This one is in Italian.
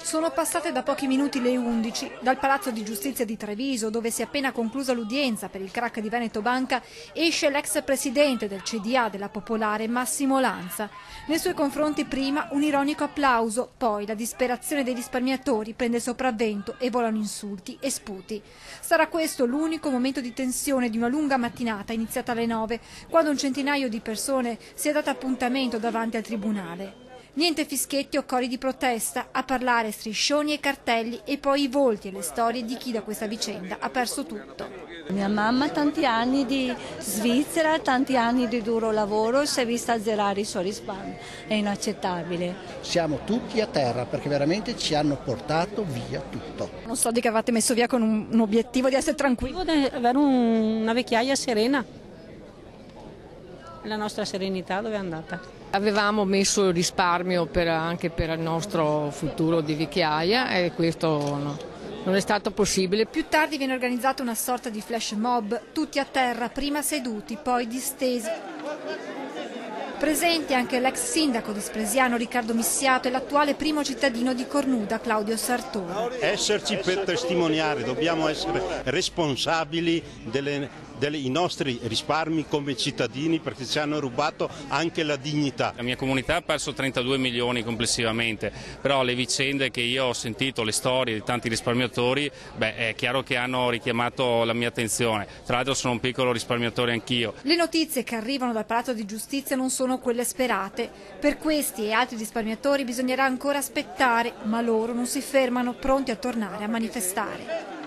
Sono passate da pochi minuti le 11. Dal Palazzo di Giustizia di Treviso, dove si è appena conclusa l'udienza per il crack di Veneto Banca, esce l'ex presidente del CDA della Popolare, Massimo Lanza. Nei suoi confronti prima un ironico applauso, poi la disperazione dei risparmiatori prende sopravvento e volano insulti e sputi. Sarà questo l'unico momento di tensione di una lunga mattinata iniziata alle 9, quando un centinaio di persone si è dato appuntamento davanti al tribunale. Niente fischietti o cori di protesta, a parlare striscioni e cartelli e poi i volti e le storie di chi da questa vicenda ha perso tutto. Mia mamma tanti anni di Svizzera, tanti anni di duro lavoro, si è vista azzerare i suoi risparmi, è inaccettabile. Siamo tutti a terra perché veramente ci hanno portato via tutto. Non so di che avete messo via con un obiettivo di essere tranquilli. Di avere una vecchiaia serena. La nostra serenità dove è andata? Avevamo messo il risparmio anche per il nostro futuro di vecchiaia e questo non è stato possibile. Più tardi viene organizzata una sorta di flash mob, tutti a terra, prima seduti, poi distesi. Presenti anche l'ex sindaco di Spresiano Riccardo Missiato e l'attuale primo cittadino di Cornuda Claudio Sartori. Esserci per testimoniare, dobbiamo essere responsabili dei nostri risparmi come cittadini perché ci hanno rubato anche la dignità. La mia comunità ha perso 32 milioni complessivamente, però le vicende che io ho sentito, le storie di tanti risparmiatori, è chiaro che hanno richiamato la mia attenzione. Tra l'altro sono un piccolo risparmiatore anch'io. Le notizie che arrivano dal Palazzo di Giustizia non sono quelle sperate. Per questi e altri risparmiatori bisognerà ancora aspettare, ma loro non si fermano, pronti a tornare a manifestare.